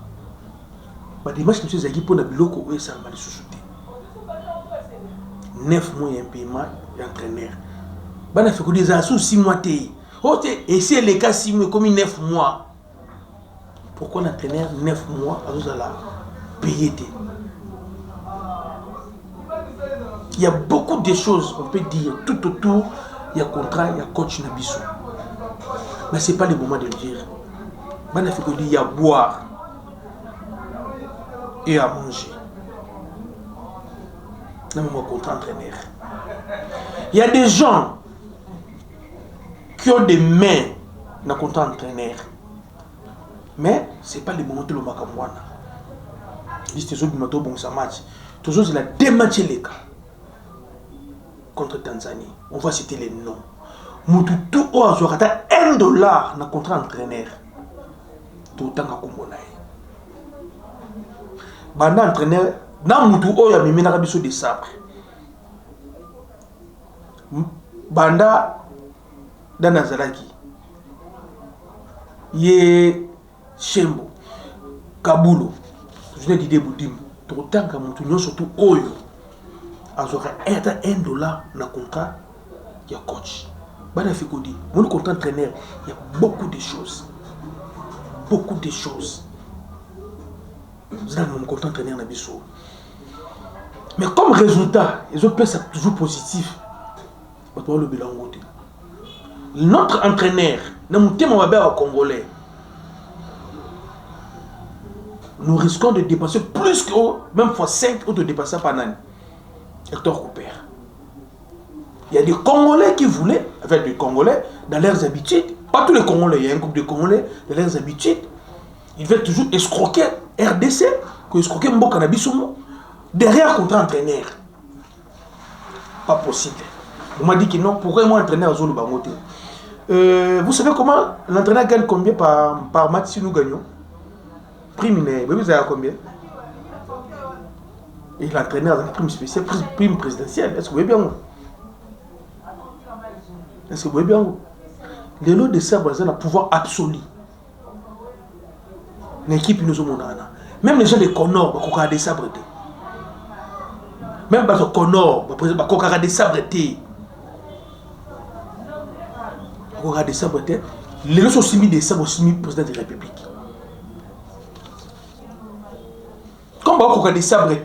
bah dimanche monsieur Zaki pour na biloko et ça m'a sous-souté 9 mois un paiement d'entraîneur. Il fait que des assos 6 mois. Et c'est le cas 6 mois comme 9 mois. Pourquoi l'entraîneur 9 mois à payer? Il y a beaucoup de choses, on peut dire, tout autour, il y a contrat, il y a coach Nabiso. Mais ce n'est pas le moment de le dire. Il fait que il y a à boire et à manger. Non, mon contrat entraîneur. Il y a des gens qui ont des mains dans le contrat entraîneur. Mais ce n'est pas le moment de le Makamwana. Il dit que bon ça match. Toujours il a dématché les cas contre Tanzanie. On va citer les noms. Moututu Oazorata $1 dans le contrat entraîneur. Tout le temps à Kombonaï. Banda entraîneur, dans Moutou Oya Mimena Rabiso de Sabre. Banda dans Nazaraki. Yé Shembo. Kabulo. Je l'ai dit des Boudim. Tout le temps à Moutou, surtout Oyo. Azora $1 dans le contrat. Il y a coach. Banda Fikodi. Mon contrat entraîneur, il y a beaucoup de choses. Beaucoup de choses. Vous avez mon contrat entraîneur dans Bissau. Mais comme résultat, les autres sont toujours positifs. Notre entraîneur, nous Congolais, nous risquons de dépasser plus que même fois 5 ou de dépasser par an. Hector Cooper. Il y a des Congolais qui voulaient, avec des Congolais, dans leurs habitudes, pas tous les Congolais, il y a un groupe de Congolais, dans leurs habitudes, ils veulent toujours escroquer RDC, que escroquer Mboka Nabisomo, derrière contre entraîneur. Pas possible. On m'a dit que non, pourquoi moi entraîneur à Zolo Bangote? Vous savez comment l'entraîneur gagne combien par match si nous gagnons? Prime, vous savez combien? Et l'entraîneur a une prime spéciale, prime présidentielle. Est-ce que vous voyez bien? Est-ce que vous voyez bien? Les lots de Sabre ont un pouvoir absolu. L'équipe nous a même les gens de Connor, ils ont des sabres. Même les Connor, ils ont des sabres. Ils ont des sabres. Les lots sont mis des sabres au président de la République. Comme ils ont des sabres,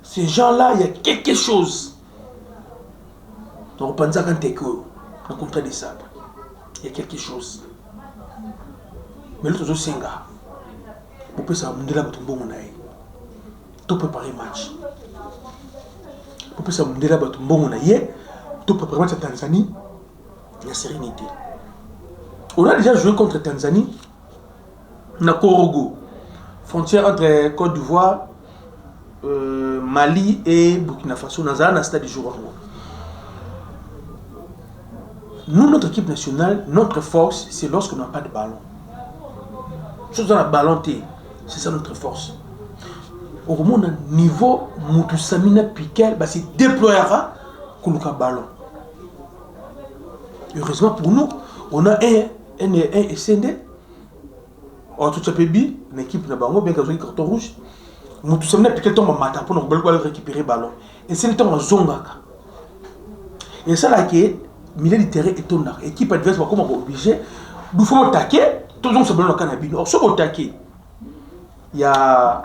ces gens-là, il y a quelque chose. Donc, on pense à un contrat des sabres. Il y a quelque chose. Mais l'autre, c'est un gars. Pour que ça me tout préparer match. Pour que ça me tout préparer match à Tanzanie, il y a sérénité. On a déjà joué contre Tanzanie, na Korogo, frontière entre Côte d'Ivoire, Mali et Burkina Faso, dans un stade de jour. Nous, notre équipe nationale, notre force, c'est lorsqu'on n'a pas de ballon. Chose dans la ballon, c'est ça notre force. Au moment niveau, Moutou Samina Piquel, se déploiera pour le ballon. Heureusement pour nous, on a un SND. En tout cas, une équipe de Bango, bien qu'elle ait un carton rouge. Mutu semna peut-être tombe matin pour nous récupérer ballon. Et c'est le temps à zongaka. Et ça là qui est milieu de terrain et ton équipe adverse va comme obligé nous faut attaquer tout le monde se ballon dans canabine. Or sur attaquer il y a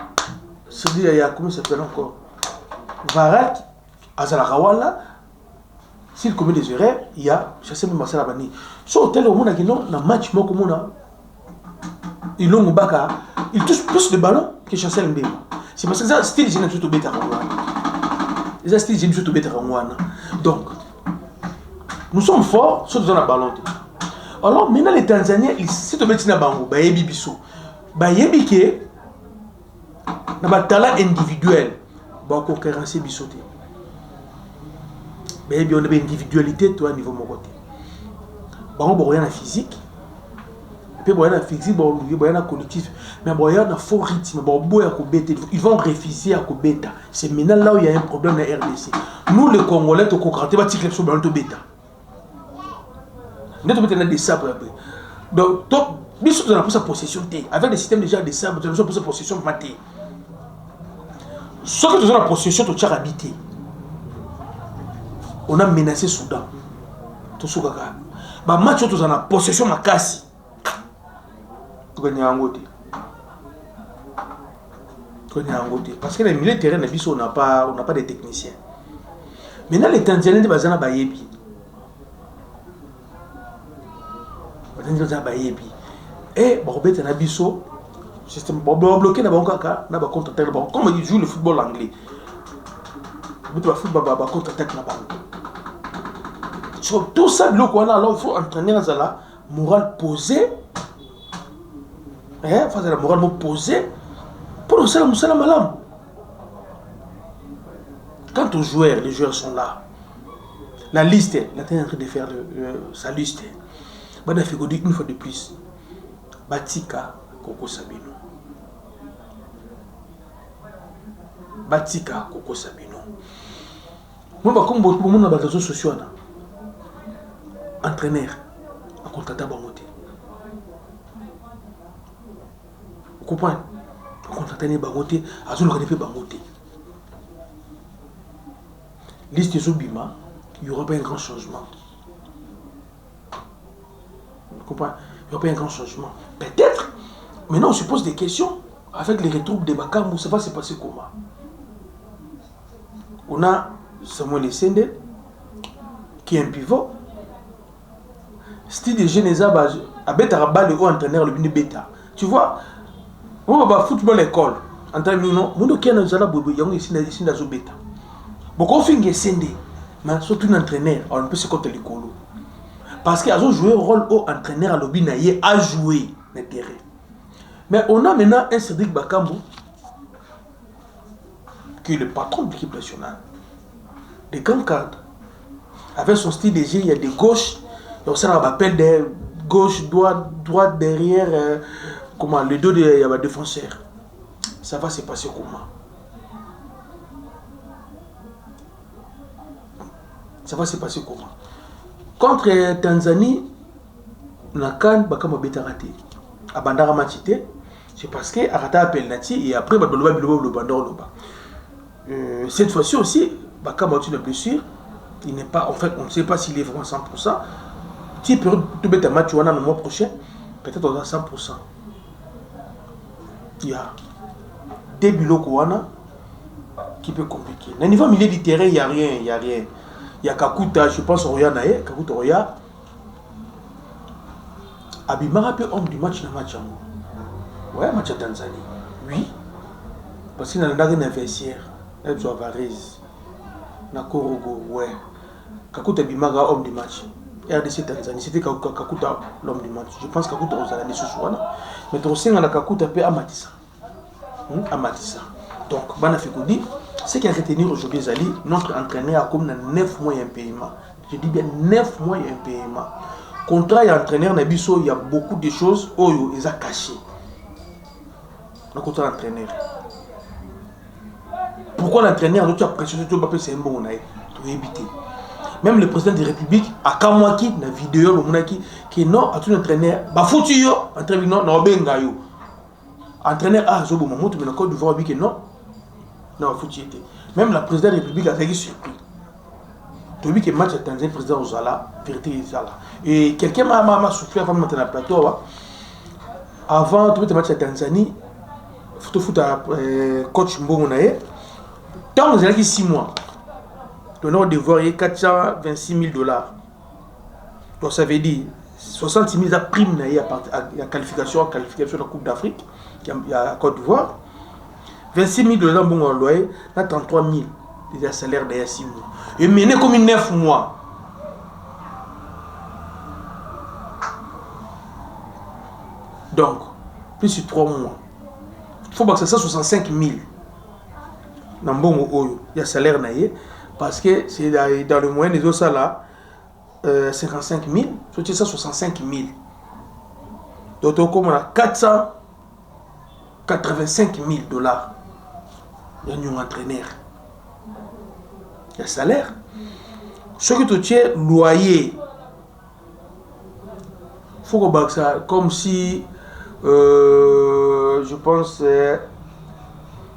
comment ça s'appelle encore Varak Azalarawala. S'il commet des erreurs, il y a chassé même Massala Bani. Sur hôtel au monde qui non dans match moi comme on a il touche plus de ballons que Chancel Mbemba. C'est parce que ça style j'ai tout bêta en ça style j'ai tout bêta en donc nous sommes forts surtout dans la ballon. Alors maintenant les Tanzaniens ils c'est tout bêta na bango ba yebi biso ba yebi ke na ba talent individuel ba concurrencer biso te ba yebi on a une individualité toi niveau mon côté bango ba rien na physique puis il y a un physique, il y a un collectif, mais il y a un faux rythme, ils vont refuser à bêta. C'est maintenant là où il y a un problème dans la RDC. Nous les Congolais, nous avons sur le bêta. Nous avons des sabres. Donc, nous avons sa possession avec des systèmes déjà de sabres, nous avons sa possession maté. Sauf que nous avons la possession de habité. On a menacé Soudan. Tout ce bah match nous avons la possession makasi. Parce que les milieux de terrain on n'a pas de techniciens. Maintenant les Tanzaniens de Bazana Bayebi. Et Barbet et Nabiso, système bloqué dans le cas, n'a pas contre-attaque. Comme ils jouent le football anglais. Le football contre-attaque. Sur tout ça, il faut entraîner la morale posée. Face à la morale posée pour nous faire un malam. Quant aux joueurs, les joueurs sont là. La liste, la est en train de faire sa liste. Il faut dire une fois de plus. Batika Koko Sabino. Batika Koko Sabino. Moi, comme beaucoup de monde dans les réseaux sociaux, entraîneur, à contrater Bangote. Vous comprenez? Contrater Bangote, à zone de Bangote. Liste Zobima, il n'y aura pas un grand changement. Vous comprenez? Il n'y aura pas un grand changement. Peut-être, maintenant on se pose des questions. Avec les retroupes de Bakambu, ça va se passer comment? On a Samuel Essende, qui est un pivot. Style de Genesa, à Beta Rabat, le haut entraîneur, le Beta. Tu vois? On va football école. En tant que nous, nous qui sommes là, nous sommes là, bêta. Beaucoup de gens sont mais surtout un entraîneur, on peut se compter les colos. Parce qu'ils ont joué un rôle au entraîneur à l'obinaïe, à jouer le terrain. Mais on a maintenant un Cédric Bakambu, qui est le patron de l'équipe nationale, des grands cadres. Avec son style de jeu, il y a des gauches, il y a aussi un appel de gauche, droite derrière. Comment le dos il y a un défenseur. Ça va se passer comment? Ça va se passer comment? Contre Tanzanie, la CAN Bakama Beta raté. À Bandara Matite, c'est parce que Arata a penalty et après le Bandara. Cette fois-ci aussi, Bakama a une blessure. Il n'est pas, en fait, on ne sait pas s'il est vraiment 100%. Si peut tout bête un match le mois prochain, peut-être on a 100%. Il y a des bulots qui peut compliquer. Au niveau milieu du terrain, il n'y a rien. Il y a Kakuta, je pense, Kakuta Roya. Abimara peut homme du match dans le match. Ouais, match à Tanzanie. Oui. Parce qu'il y a un vestiaire. Il y a Varese. Il y a Korogo. Ouais. Kakuta Abimara homme du match. RDC Tanzanie, c'était Kakuta l'homme du match. Je pense que Kakuta Rosala n'est souvent. Mais aussi, on a Kakuta peut Amatissa. Amatissa. Donc, Banafekodi, ce qui a retenu aujourd'hui, Zali, notre entraîneur a comme 9 mois un paiement. Je dis bien 9 mois un paiement. Contrat et entraîneur, Nabiso, il y a beaucoup de choses où ils ont caché. Le contrat d'entraîneur. Pourquoi l'entraîneur a pressionné tout le monde? C'est un bon pour éviter. Même le président de la République, à Kamwaki, dans la vidéo, qui non, à tout l'entraîneur, entraîneur, non, entraîneur, ah, Zobo Mamout, mais le Côte d'Ivoire, non, Non, faut y être. Même la présidente de la République a été surpris. Tu as vu que le match à Tanzanie, le président Ozala, vérité Ozala. Et quelqu'un m'a soufflé avant de monter dans le plateau. Avant, tu as vu le match à Tanzanie, il faut que coach Mbongo Naye. Tant que j'ai 6 mois, tu as devoir 426 000 $. Donc ça veut dire 66 000 primes à la qualification de la Coupe d'Afrique, à Côte d'Ivoire. 26 000 $ bon loyer, 33 000 de salaire d'il y a 6 mois. Et mené comme 9 mois. Donc, plus de 3 mois. Il faut que ça soit 65 000. Dans bon il y a salaire parce que c'est dans le moyen des autres là 55 000, c'est ça 65 000. Donc comme on a 485 000 $. Il y a un entraîneur. Il y a salaire. Ce que tu tiens, loyer. Il faut que ça comme si, je pense,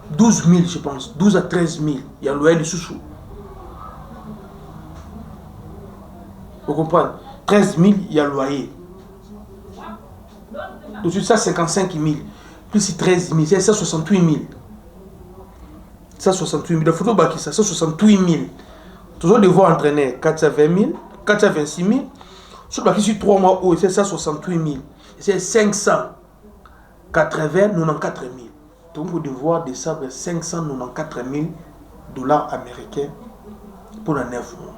12 000, je pense, 12 à 13 000. Il y a loyer de sous-sous. Vous comprenez? 13 000, il y a loyer. Tout de suite, ça, 55 000. Plus 13 000, c'est ça, 68 000. Ça, 68 000. La photo, ça, 68 000. Toujours devoir entraîner 420 000, 426 000. Sur le sur 3 mois, c'est ça, 68 000. C'est 594 000. Donc, vous devoir descendre 594 000 $ américains pour les 9 mois.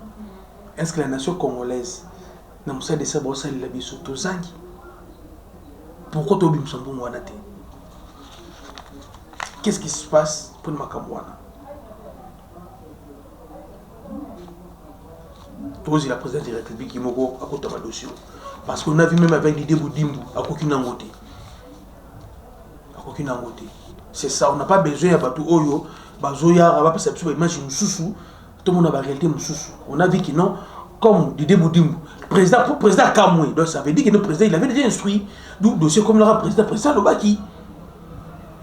Est-ce que la nation congolaise n'a pas de ça, pourquoi tu as dit que qu'est-ce qui se passe pour le Makamouana? Tu la présidente de la République qui m'a dit dossier. Parce qu'on a vu même avec l'idée Boudimbo, à aucune angoté. C'est ça, on n'a pas besoin de tout oyo, bazoya, on va pas s'absorber image sous tout le monde a la réalité sous. On a vu que non, comme l'idée Boudimbo, président Kamoué, donc ça veut dire que le président il avait déjà instruit le dossier comme le président Lobaki.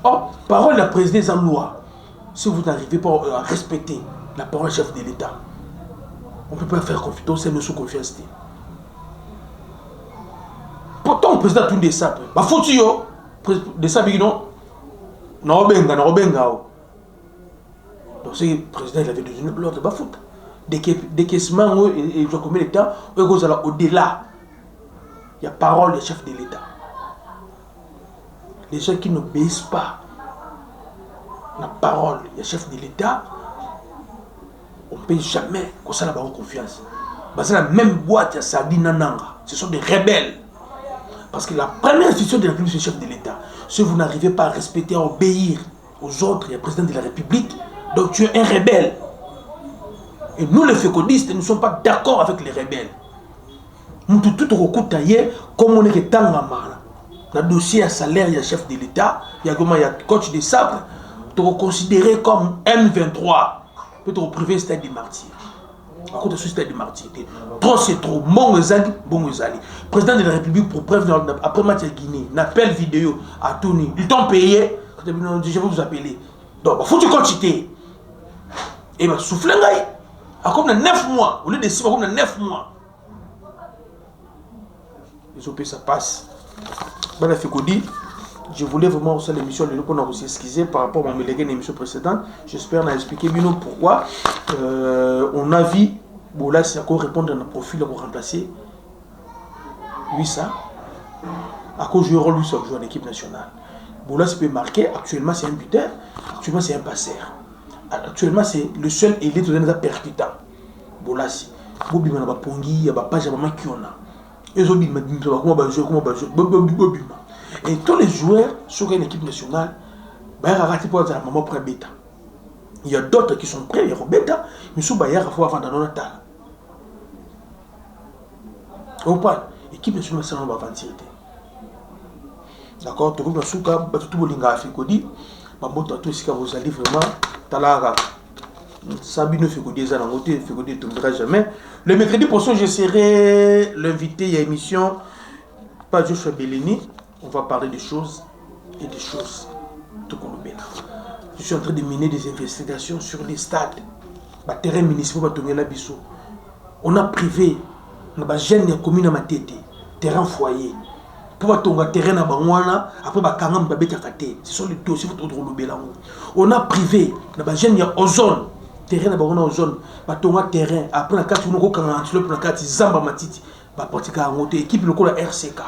Or, parole de la présidente en loi, si vous n'arrivez pas à respecter la parole du chef de l'État, on ne peut pas faire confiance, c'est nous sous confiance. Pourtant, le président a tout des sapes. Il faut que des sapes, non. Donc, si le président il avait donné l'ordre, il faut décaissement, et je combien de temps, au-delà, il y a parole du chef de l'État. Les gens qui n'obéissent pas la parole du chef de l'État, on ne peut jamais qu'on s'en ait confiance. C'est la même boîte à Sadi Nananga. Ce sont des rebelles. Parce que la première institution de la République, c'est le chef de l'État. Si vous n'arrivez pas à respecter, à obéir aux autres, le président de la République, donc tu es un rebelle. Et nous, les fécondistes, nous ne sommes pas d'accord avec les rebelles. Nous, tout au coup, comme on est que Tangamara, dans le dossier à salaire, il y a chef de l'État, il y a coach de sabre, tu es considéré comme M23, peut-être privé stade des martyrs. À côté de ce stade des martyrs, trop c'est trop, bon ezali. Président de la République, pour preuve, après match à Guinée, n'appelle vidéo à Tony, ils t'ont payé, je vais vous appeler. Donc, il faut que tu continues. Et bien, souffle un gars, comme dans 9 mois, au lieu de 6 mois, comme dans 9 mois. Les OP, ça passe. Je voulais vraiment aussi l'émission, on a aussi excusé par rapport à mon délégué de l'émission précédente. J'espère qu'on a expliqué bien pourquoi on a vu, bon là c'est encore répondre à notre profil pour remplacer. Oui ça, à cause du rôle lui seul joueur en équipe nationale. Bon là c'est peut marquer, actuellement c'est un buteur, actuellement c'est un passeur. Actuellement c'est le seul élite de la percutant. Bon là c'est, Bobi Manaba Pongi, il y a pas page à maman qui on a. Et les autres comment jouer. Et tous les joueurs sur une équipe nationale, il y a d'autres qui sont prêts, il y a bêta, mais sous il faut avant dans notre tal. L'équipe nationale, c'est un aventure. D'accord, tout le monde tout le monde a fait Kodi, tout ce que vous allez vraiment, Talaga. Sabine fait Kodi, ça n'a pas fait Kodi, ne tombera jamais. Le mercredi prochain, je serai l'invité à l'émission par Joshua Bellini. On va parler des choses et des choses. Tout comme le je suis en train de mener des investigations sur les stades. Les terrains municipaux, on a privé, on a gêné la commune à ma tête, terrain foyer. Pour avoir un terrain à Bangwana, après Bakangam Babeta Kate. Ce sont les dossiers de Bélango. On a privé, on a gêné ozone, terrain à Bangwana ozone, on a terrain, après la carte, on a un antilope, la carte Zamba Matiti, Baportika Amote, équipe locale RCK.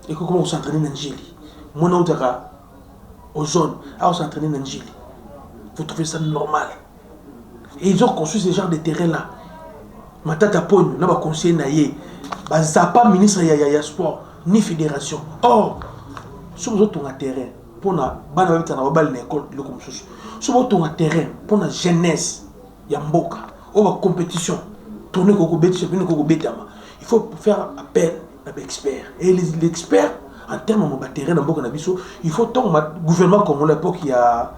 Et comment on s'entraîne dans Ngili. Mon nom ozone, on s'entraîne dans Ngili. Vous trouvez ça normal? Et ils ont construit ce genre de terrain-là. Matata Pogno, n'a pas conseillé naïe. Pas ministre ya sport ni fédération. Or, si vous avez un terrain pour la école, si vous avez un terrain pour la jeunesse, Yamboka, ou la compétition, tourner il faut faire appel à l'expert. Et l'expert, en termes de terrain, il faut que le gouvernement comme à l'époque, il y a,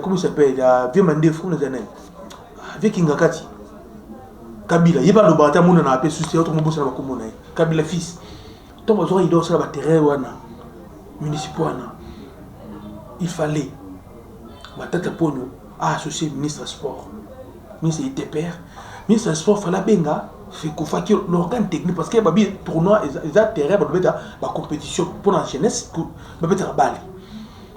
comment il s'appelle, il y a Viemandé, avec Ingakati. Kabila, il y a pas de bataille, on a appelé souci, autre monde sur la commune. Kabila fils. Donc, il doit sur la terrain municipal. Il fallait, Matata Pogno a associé le ministre des Sports, ministre ITPR, ministre des Sports, il fallait que l'organe technique, parce qu'il y a des tournois, il y a des terrains, la compétition pour la jeunesse, pour la balle.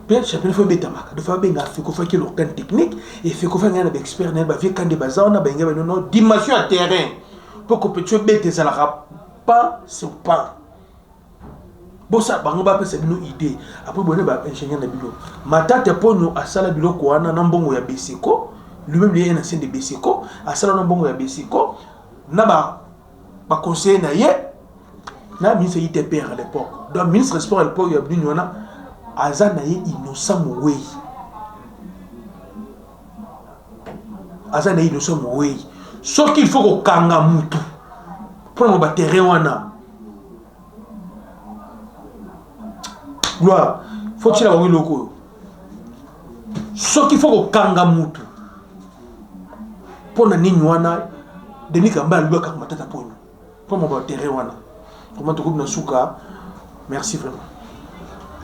Peut-être que je vais faire l'organe technique et je vais faire un expert dans dimension à terrain pour que tu aies pas sur pas. Bon, ça, c'est une idée. Après, on a un ingénieur de bureau. Matata Pogno a sala bureau ko ana nambongo ya Beseko. Lui-même, il est un ancien de Beseko. A sala nambongo ya Beseko. Na ba conseiller na ye. Na ministre ITPR à l'époque. Donc, ministre sport à l'époque, il y a venu Azanaye innocent moué. Azanaye innocent moué. Ce qu'il faut qu'on kanga mutu. Pour nous battre wana. Gloire. Faut-il avoir loko. Ce qu'il faut qu'on kanga mutu. Pour nous nini wana. Denis Kamba lui a kamata ta pono. Pour nous battre wana. Comment tu coupe na souka. Merci vraiment.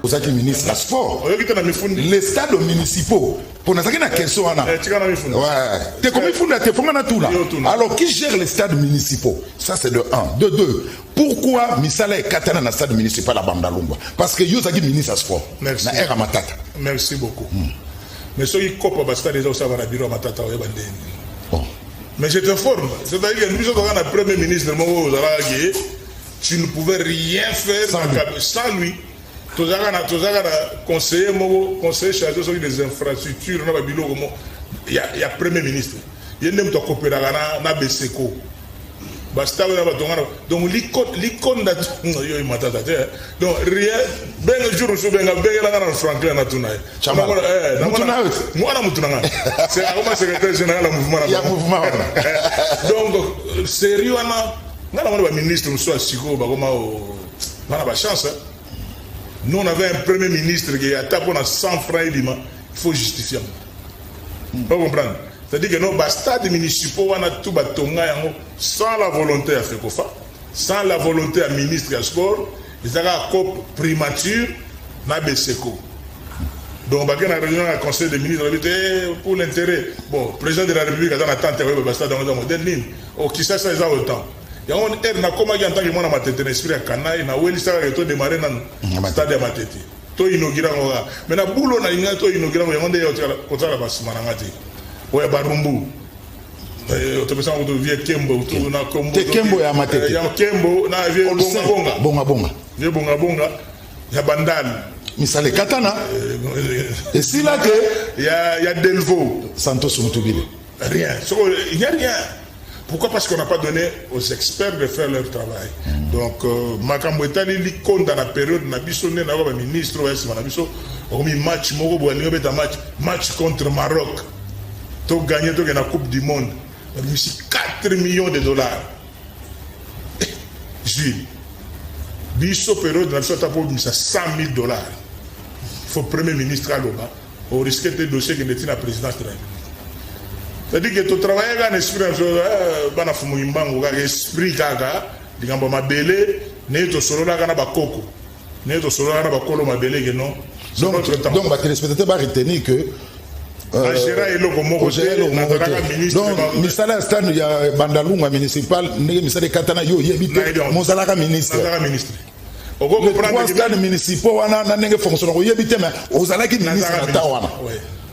Vous êtes ministre des Sports. Les stades municipaux. Pour nous, une question. Alors, qui gère les stades municipaux? Ça, c'est de 1. De 2. Pourquoi Misala est Katana dans le stade municipal à Bandalumba? Parce que vous êtes ministre des Sports. Merci. Merci beaucoup. Mais ceux qui copent le stade, ils savent bureau à Matata. Mais je t'informe. C'est-à-dire que nous sommes le premier ministre de tu ne pouvais rien faire sans lui. Tous les conseillers chargés sur les infrastructures, il y a premier ministre. Il y a même coopérer na Beseko. Donc l'icône de donc rien ben jour sur ben ben Franklin na tuna. Moi na mutuna. C'est comme secrétaire général du mouvement. Il y a mouvement. Donc sérieux na na ministre soit siko ba comme on a la chance. Nous, on avait un premier ministre qui a tapé 100 francs et il faut justifier. Vous comprenez? C'est-à-dire que nos stades municipaux, on a tout sans la volonté à FECOFA, sans la volonté à ministre des Sports, ils ont une COP primature dans BSECO. Donc, on a réunion à conseil des ministres pour l'intérêt. Bon, le président de la République a dans l'attente de stade dans le modèle. Qui ça, ils ont autant. Il y a un air na comme en tant que moi na tête esprit à Canaï na weli ça que to démarrer dans stade à ma tête to inaugurer mais na boulot na inga to inaugurer on demande contre la basse manangati ouais barumbu to pesa on devient Kembo to na Kombo Kembo ya ma tête ya Kembo na vie bonga vie bonga ya bandal misale katana et si là que il y a Delvo Santos Mutubile rien il y a rien. Pourquoi? Parce qu'on n'a pas donné aux experts de faire leur travail. Donc, Makambouetani, l'icône dans la période, on a bisonné, on a ministre, on a mis match contre Maroc. Tu as gagné la Coupe du Monde. On a mis 4 millions de dollars. Jules. Biso période, on a mis 100 000 dollars. Il faut le Premier ministre à l'Oba. On risque de dossiers qui n'étaient pas la présidence de la République. C'est-à-dire que tu travailles dans l'esprit, esprit kaka, digamba mabele, ne to solo la kana bakoko. Ne to solo la kana bakolo mabele que non. Donc, les téléspectateurs vont retenir que donc misala stade il y a Bandalunga municipal ndenge misala katana yo yebite mozalaka ministre les trois stades municipaux wana na ndenge fonctionne ko yebite mais ozalaki ministre na ta wana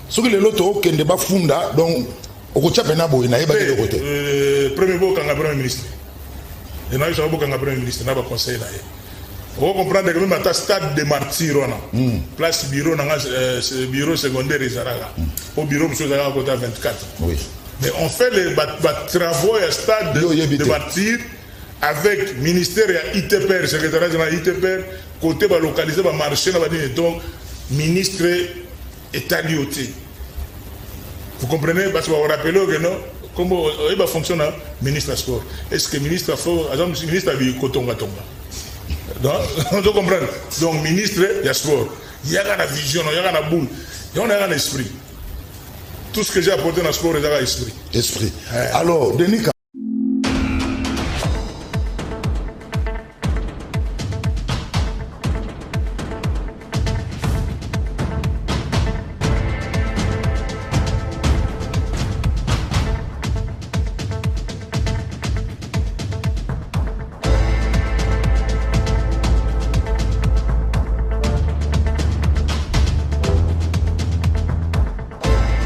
soki le loto kende ba funda donc okocha pena boy na yeba de côté premier bo kanga premier ministre et na yo bo kanga premier ministre na ba conseil là. Vous comprenez que même à stade de martyr, place bureau, bureau secondaire, au bureau, monsieur à côté 24. Oui. Mais on fait les travaux à stade de martyr avec ministère et ITPR, secrétaire général ITPR, côté localisé, marché, donc ministre état lioté. Vous comprenez? Parce que vous rappelez que non, comment il va fonctionner, ministre du sport. Est-ce que ministre a vu Kotonga Tonga? Donc, on doit comprendre. Donc, ministre, il y a sport. Il y a la vision, il y a la boule. Il y a l'esprit. Tout ce que j'ai apporté dans le sport, il y a l'esprit. Esprit. Alors, Denis